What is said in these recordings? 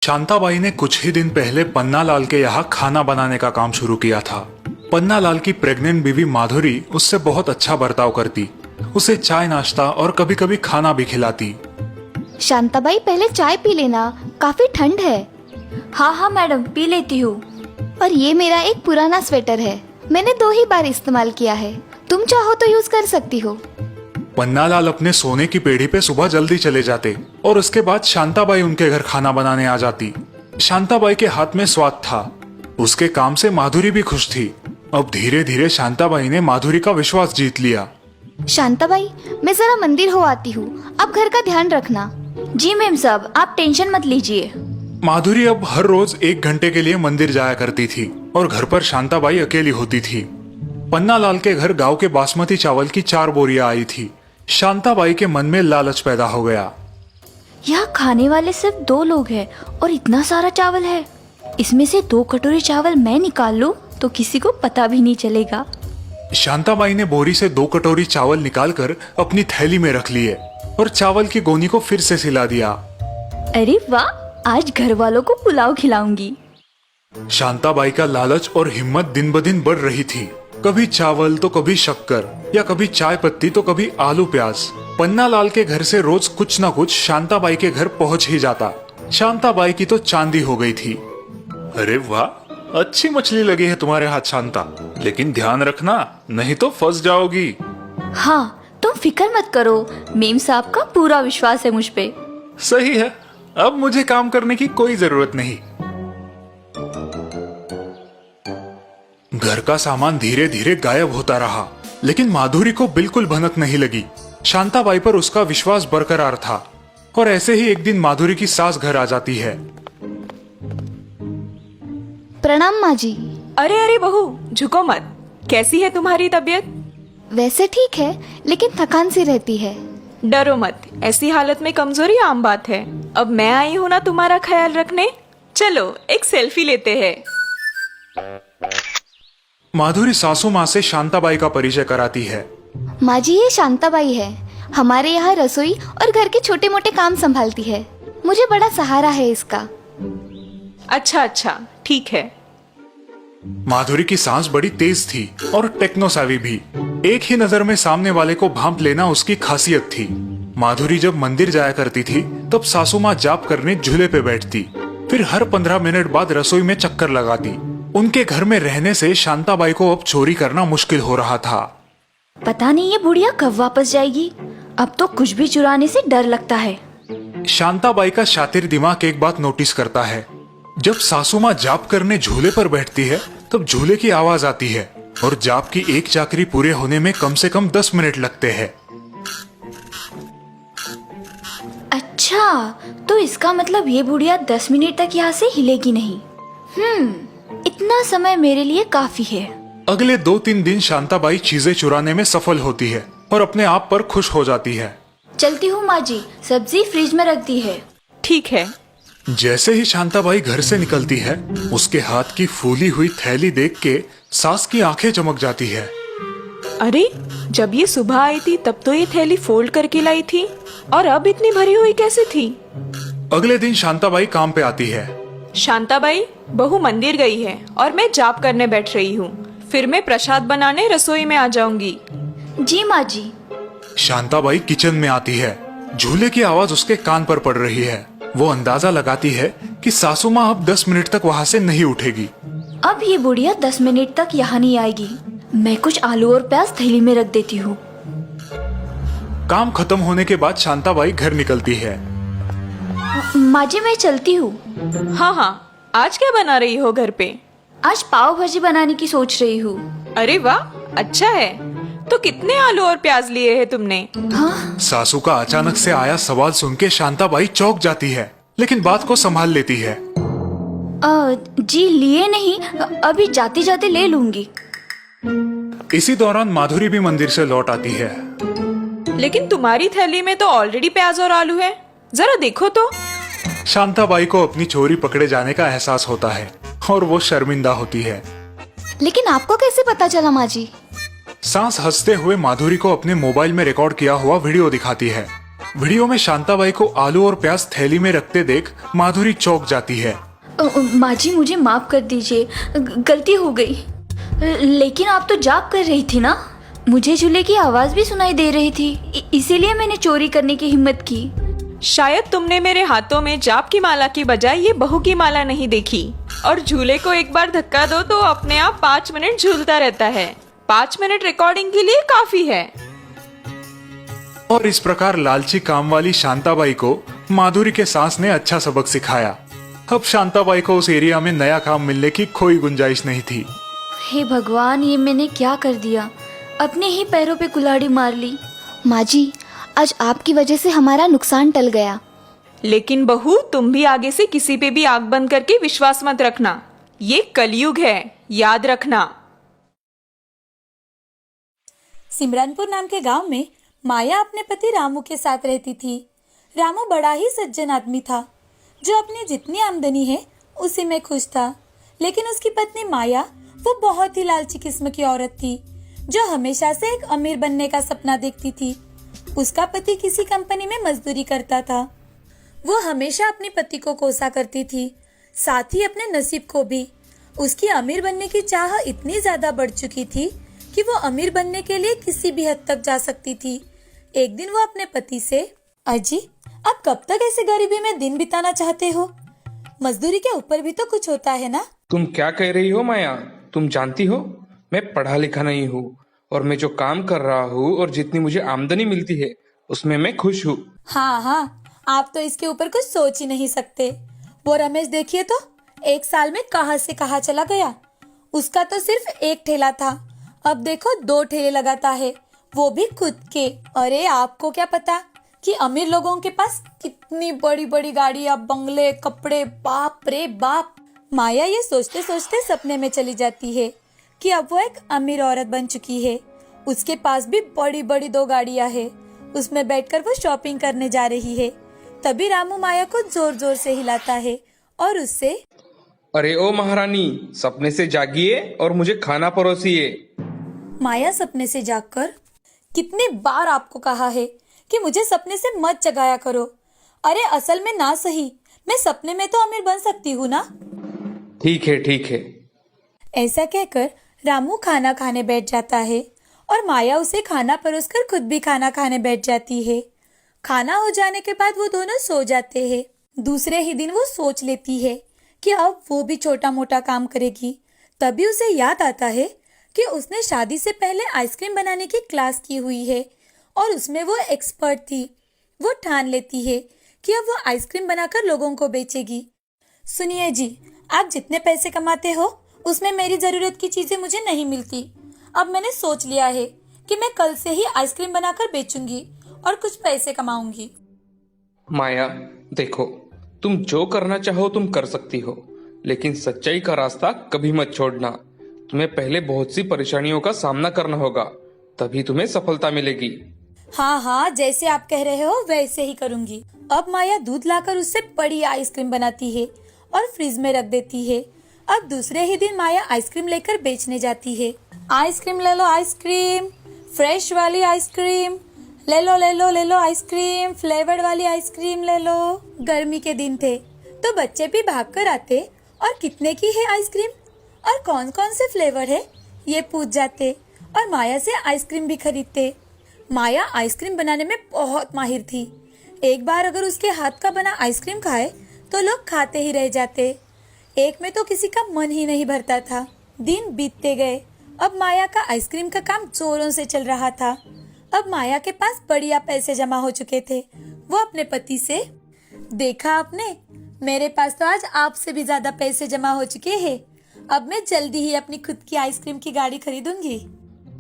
शांताबाई ने कुछ ही दिन पहले पन्नालाल के यहाँ खाना बनाने का काम शुरू किया था। पन्नालाल की प्रेग्नेंट बीवी माधुरी उससे बहुत अच्छा बर्ताव करती, उसे चाय नाश्ता और कभी कभी खाना भी खिलाती। शांताबाई पहले चाय पी लेना, काफी ठंड है। हाँ हाँ मैडम, पी लेती हूँ। और ये मेरा एक पुराना स्वेटर है, मैंने 2 ही बार इस्तेमाल किया है, तुम चाहो तो यूज कर सकती हो। पन्नालाल अपने सोने की पेढ़ी पे सुबह जल्दी चले जाते और उसके बाद शांताबाई उनके घर खाना बनाने आ जाती। शांताबाई के हाथ में स्वाद था, उसके काम से माधुरी भी खुश थी। अब धीरे धीरे शांताबाई ने माधुरी का विश्वास जीत लिया। शांताबाई, मैं जरा मंदिर हो आती हूँ, आप घर का ध्यान रखना। जी मैम साहब, आप टेंशन मत लीजिए। माधुरी अब हर रोज 1 घंटे के लिए मंदिर जाया करती थी और घर पर शांताबाई अकेली होती थी। पन्नालाल के घर गांव के बासमती चावल की 4 बोरियां आई थी। शांताबाई के मन में लालच पैदा हो गया। यहाँ खाने वाले सिर्फ 2 लोग हैं और इतना सारा चावल है। इसमें से 2 कटोरी चावल मैं निकाल लूं तो किसी को पता भी नहीं चलेगा। शांताबाई ने बोरी से 2 कटोरी चावल निकालकर अपनी थैली में रख लिए और चावल की गोनी को फिर से सिला दिया। अरे वाह, आज घर वालों को पुलाव खिलाऊंगी। शांताबाई का लालच और हिम्मत दिन ब दिन बढ़ रही थी। कभी चावल तो कभी शक्कर, या कभी चाय पत्ती तो कभी आलू प्याज। पन्नालाल के घर से रोज कुछ न कुछ शांताबाई के घर पहुंच ही जाता। शांताबाई की तो चांदी हो गई थी। अरे वाह, अच्छी मछली लगी है तुम्हारे हाथ शांता, लेकिन ध्यान रखना नहीं तो फंस जाओगी। हाँ, तुम फिक्र मत करो, मेम साहब का पूरा विश्वास है मुझ पे। सही है, अब मुझे काम करने की कोई जरूरत नहीं। घर का सामान धीरे धीरे गायब होता रहा, लेकिन माधुरी को बिल्कुल भनक नहीं लगी। शांताबाई पर उसका विश्वास बरकरार था। और ऐसे ही एक दिन माधुरी की सास घर आ जाती है। प्रणाम माँ जी। अरे अरे बहू, झुको मत। कैसी है तुम्हारी तबीयत? वैसे ठीक है, लेकिन थकान सी रहती है। डरो मत, ऐसी हालत में कमजोरी आम बात है। अब मैं आई हूँ ना तुम्हारा ख्याल रखने। चलो एक सेल्फी लेते हैं। माधुरी सासू माँ से शांताबाई का परिचय कराती है। माँ जी, ये शांताबाई है, हमारे यहाँ रसोई और घर के छोटे मोटे काम संभालती है। मुझे बड़ा सहारा है इसका। अच्छा अच्छा, ठीक है। माधुरी की सांस बड़ी तेज थी और टेक्नो savvy भी। एक ही नजर में सामने वाले को भांप लेना उसकी खासियत थी। माधुरी जब मंदिर जाया करती थी तब सासू माँ जाप करने झूले पे बैठती, फिर हर 15 मिनट बाद रसोई में चक्कर लगाती। उनके घर में रहने से शांताबाई को अब चोरी करना मुश्किल हो रहा था। पता नहीं ये बुढ़िया कब वापस जाएगी। अब तो कुछ भी चुराने से डर लगता है। शांताबाई का शातिर दिमाग एक बात नोटिस करता है। जब सासू माँ जाप करने झूले पर बैठती है तब झूले की आवाज आती है और जाप की एक चाकरी पूरे होने में कम से कम 10 मिनट लगते हैं। अच्छा, तो इसका मतलब ये बुढ़िया 10 मिनट तक यहाँ से हिलेगी नहीं। इतना समय मेरे लिए काफी है। अगले 2-3 दिन शांताबाई चीजें चुराने में सफल होती है और अपने आप पर खुश हो जाती है। चलती हूँ माँ जी, सब्जी फ्रिज में रख दी है। ठीक है। जैसे ही शांताबाई घर से निकलती है, उसके हाथ की फूली हुई थैली देख के सास की आंखें चमक जाती है। अरे, जब ये सुबह आई थी तब तो ये थैली फोल्ड करके लाई थी, और अब इतनी भरी हुई कैसे थी? अगले दिन शांताबाई काम पे आती है। शांताबाई, बहू मंदिर गई है और मैं जाप करने बैठ रही हूँ। फिर मैं प्रसाद बनाने रसोई में आ जाऊंगी। जी माँ जी। शांताबाई किचन में आती है। झूले की आवाज उसके कान पर पड़ रही है। वो अंदाजा लगाती है कि सासू माँ अब 10 मिनट तक वहाँ से नहीं उठेगी। अब ये बुढ़िया 10 मिनट तक यहाँ नहीं आएगी। मैं कुछ आलू और प्याज थैली में रख देती हूँ। काम खत्म होने के बाद शांताबाई घर निकलती है। माँ जी, मैं चलती हूँ। हाँ हाँ, आज क्या बना रही हो घर पे? आज पाव भाजी बनाने की सोच रही हूँ। अरे वाह, अच्छा है। तो कितने आलू और प्याज लिए हैं तुमने? हाँ? सासू का अचानक से आया सवाल सुन के शांताबाई चौंक जाती है, लेकिन बात को संभाल लेती है। जी लिए नहीं, अभी जाते जाते ले लूंगी। इसी दौरान माधुरी भी मंदिर से लौट आती है। लेकिन तुम्हारी थैली में तो ऑलरेडी प्याज और आलू है, जरा देखो तो। शांताबाई को अपनी चोरी पकड़े जाने का एहसास होता है और वो शर्मिंदा होती है। लेकिन आपको कैसे पता चला माँ जी? सास हंसते हुए माधुरी को अपने मोबाइल में रिकॉर्ड किया हुआ वीडियो दिखाती है। वीडियो में शांताबाई को आलू और प्याज थैली में रखते देख माधुरी चौंक जाती है। माँ जी मुझे माफ कर दीजिए, गलती हो गई। लेकिन आप तो जाप कर रही थी ना, मुझे झूले की आवाज भी सुनाई दे रही थी, इसीलिए मैंने चोरी करने की हिम्मत की। शायद तुमने मेरे हाथों में जाप की माला की बजाय ये बहू की माला नहीं देखी। और झूले को एक बार धक्का दो तो अपने आप 5 मिनट झूलता रहता है। 5 मिनट रिकॉर्डिंग के लिए काफी है। और इस प्रकार लालची काम वाली शांताबाई को माधुरी के सास ने अच्छा सबक सिखाया। अब शांताबाई को उस एरिया में नया काम मिलने की कोई गुंजाइश नहीं थी। हे भगवान, ये मैंने क्या कर दिया, अपने ही पैरों पे कुल्हाड़ी मार ली। माँ जी, आज आपकी वजह से हमारा नुकसान टल गया। लेकिन बहू, तुम भी आगे से किसी पे भी आंख बंद करके विश्वास मत रखना। ये कलयुग है, याद रखना। सिमरनपुर नाम के गांव में माया अपने पति रामू के साथ रहती थी। रामू बड़ा ही सज्जन आदमी था, जो अपनी जितनी आमदनी है उसी में खुश था। लेकिन उसकी पत्नी माया, वो बहुत ही लालची किस्म की औरत थी, जो हमेशा से एक अमीर बनने का सपना देखती थी। उसका पति किसी कंपनी में मजदूरी करता था। वो हमेशा अपने पति को कोसा करती थी, साथ ही अपने नसीब को भी। उसकी अमीर बनने की चाह इतनी ज्यादा बढ़ चुकी थी कि वो अमीर बनने के लिए किसी भी हद तक जा सकती थी। एक दिन वो अपने पति से, अजी, आप कब तक ऐसे गरीबी में दिन बिताना चाहते हो? मजदूरी के ऊपर भी तो कुछ होता है ना। तुम क्या कह रही हो माया? तुम जानती हो मैं पढ़ा लिखा नहीं हूँ, और मैं जो काम कर रहा हूँ और जितनी मुझे आमदनी मिलती है उसमें मैं खुश हूँ। हाँ, आप तो इसके ऊपर कुछ सोच ही नहीं सकते। वो रमेश देखिए तो, 1 साल में कहाँ से कहाँ चला गया। उसका तो सिर्फ एक ठेला था, अब देखो 2 ठेले लगाता है, वो भी खुद के। अरे आपको क्या पता कि अमीर लोगों के पास कितनी बड़ी बड़ी गाड़ियां, बंगले, कपड़े, बाप रे बाप। माया ये सोचते सोचते सपने में चली जाती है कि अब वो एक अमीर औरत बन चुकी है। उसके पास भी बड़ी बड़ी 2 गाड़ियां हैं, उसमें बैठकर वो शॉपिंग करने जा रही है। तभी रामू माया को जोर जोर से हिलाता है और उससे, अरे ओ महारानी, सपने से जागिए और मुझे खाना परोसिए। माया सपने से जागकर, कितने बार आपको कहा है कि मुझे सपने से मत जगाया करो। अरे असल में ना सही, मैं सपने में तो अमीर बन सकती हूँ ना। ठीक है। ऐसा कहकर रामू खाना खाने बैठ जाता है और माया उसे खाना परोसकर खुद भी खाना खाने बैठ जाती है। खाना हो जाने के बाद वो दोनों सो जाते हैं। दूसरे ही दिन वो सोच लेती है कि अब वो भी छोटा मोटा काम करेगी। तभी उसे याद आता है कि उसने शादी से पहले आइसक्रीम बनाने की क्लास की हुई है और उसमें वो एक्सपर्ट थी। वो ठान लेती है कि अब वो आइसक्रीम बनाकर लोगों को बेचेगी। सुनिए जी, आप जितने पैसे कमाते हो उसमें मेरी जरूरत की चीजें मुझे नहीं मिलती। अब मैंने सोच लिया है कि मैं कल से ही आइसक्रीम बनाकर बेचूंगी और कुछ पैसे कमाऊंगी। माया देखो, तुम जो करना चाहो तुम कर सकती हो, लेकिन सच्चाई का रास्ता कभी मत छोड़ना। तुम्हें पहले बहुत सी परेशानियों का सामना करना होगा, तभी तुम्हें सफलता मिलेगी। हाँ, जैसे आप कह रहे हो वैसे ही करूंगी। अब माया दूध लाकर उससे बड़ी आइसक्रीम बनाती है और फ्रिज में रख देती है। अब दूसरे ही दिन माया आइसक्रीम लेकर बेचने जाती है। आइसक्रीम ले लो, आइसक्रीम, फ्रेश वाली आइसक्रीम ले लो आइसक्रीम, फ्लेवर्ड वाली आइसक्रीम ले लो। गर्मी के दिन थे तो बच्चे भी भाग कर आते और कितने की है आइसक्रीम और कौन कौन से फ्लेवर है ये पूछ जाते और माया से आइसक्रीम भी खरीदते। माया आइसक्रीम बनाने में बहुत माहिर थी। एक बार अगर उसके हाथ का बना आइसक्रीम खाए तो लोग खाते ही रह जाते। एक में तो किसी का मन ही नहीं भरता था। दिन बीतते गए। अब माया का आइसक्रीम का काम जोरों से चल रहा था। अब माया के पास बढ़िया पैसे जमा हो चुके थे। वो अपने पति से, देखा आपने, मेरे पास तो आज आपसे भी ज्यादा पैसे जमा हो चुके हैं। अब मैं जल्दी ही अपनी खुद की आइसक्रीम की गाड़ी खरीदूंगी।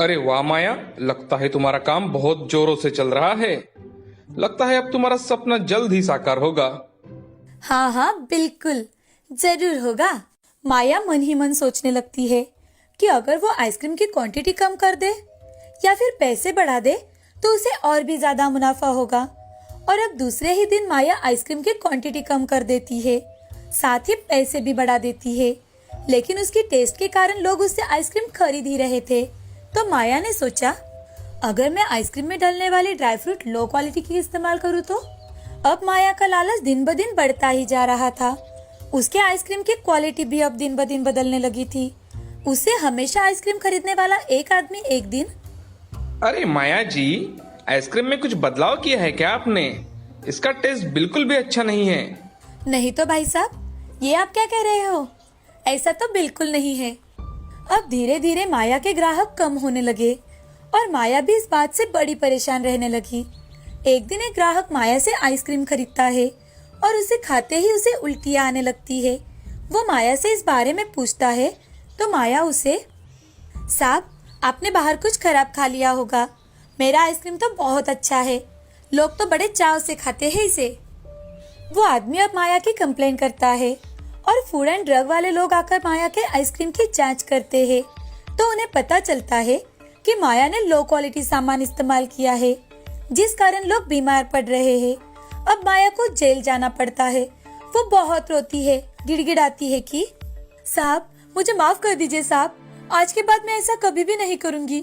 अरे वाह माया, लगता है तुम्हारा काम बहुत जोरों से चल रहा है। लगता है अब तुम्हारा सपना जल्द ही साकार होगा। हाँ, बिल्कुल जरूर होगा। माया मन ही मन सोचने लगती है कि अगर वो आइसक्रीम की क्वांटिटी कम कर दे या फिर पैसे बढ़ा दे तो उसे और भी ज्यादा मुनाफा होगा। और अब दूसरे ही दिन माया आइसक्रीम की क्वांटिटी कम कर देती है, साथ ही पैसे भी बढ़ा देती है। लेकिन उसकी टेस्ट के कारण लोग उससे आइसक्रीम खरीद ही रहे थे। तो माया ने सोचा, अगर मैं आइसक्रीम में डलने वाली ड्राई फ्रूट लो क्वालिटी की इस्तेमाल करूँ तो? अब माया का लालच दिन ब दिन बढ़ता ही जा रहा था। उसके आइसक्रीम की क्वालिटी भी अब दिन ब दिन बदलने लगी थी। उसे हमेशा आइसक्रीम खरीदने वाला एक आदमी एक दिन, अरे माया जी, आइसक्रीम में कुछ बदलाव किया है क्या आपने? इसका टेस्ट बिल्कुल भी अच्छा नहीं है। नहीं तो भाई साहब, ये आप क्या कह रहे हो? ऐसा तो बिल्कुल नहीं है। अब धीरे धीरे माया के ग्राहक कम होने लगे और माया भी इस बात से बड़ी परेशान रहने लगी। एक दिन एक ग्राहक माया से आइसक्रीम खरीदता है और उसे खाते ही उसे उल्टियाँ आने लगती है। वो माया से इस बारे में पूछता है तो माया उसे, साहब आपने बाहर कुछ खराब खा लिया होगा, मेरा आइसक्रीम तो बहुत अच्छा है, लोग तो बड़े चाव से खाते हैं इसे। वो आदमी अब माया की कंप्लेन करता है और फूड एंड ड्रग वाले लोग आकर माया के आइसक्रीम की जांच करते हैं तो उन्हें पता चलता है कि माया ने लो क्वालिटी सामान इस्तेमाल किया है, जिस कारण लोग बीमार पड़ रहे हैं। अब माया को जेल जाना पड़ता है। वो बहुत रोती है, गिड़गिड़ाती है कि साहब मुझे माफ कर दीजिए साहब, आज के बाद मैं ऐसा कभी भी नहीं करूंगी।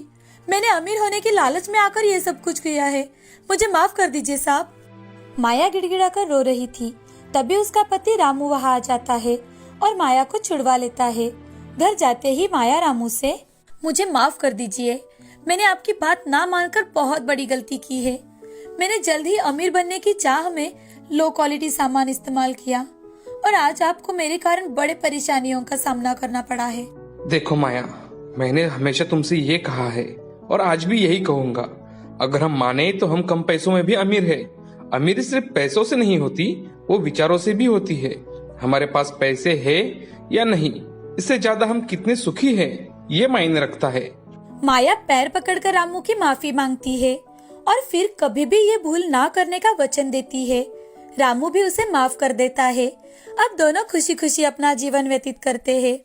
मैंने अमीर होने की लालच में आकर ये सब कुछ किया है, मुझे माफ कर दीजिए साहब। माया गिड़गिड़ाकर रो रही थी। तभी उसका पति रामू वहाँ आ जाता है और माया को छुड़वा लेता है। घर जाते ही माया रामू से, मुझे माफ कर दीजिए, मैंने आपकी बात ना मानकर बहुत बड़ी गलती की है। मैंने जल्द ही अमीर बनने की चाह में लो क्वालिटी सामान इस्तेमाल किया और आज आपको मेरे कारण बड़े परेशानियों का सामना करना पड़ा है। देखो माया, मैंने हमेशा तुमसे ये कहा है और आज भी यही कहूंगा, अगर हम माने तो हम कम पैसों में भी अमीर है। अमीरी सिर्फ पैसों से नहीं होती, वो विचारों से भी होती है। हमारे पास पैसे है या नहीं, इससे ज्यादा हम कितने सुखी हैं, ये मायने रखता है। माया पैर पकड़कर रामू की माफी मांगती है और फिर कभी भी ये भूल ना करने का वचन देती है। रामू भी उसे माफ कर देता है। अब दोनों खुशी खुशी अपना जीवन व्यतीत करते हैं।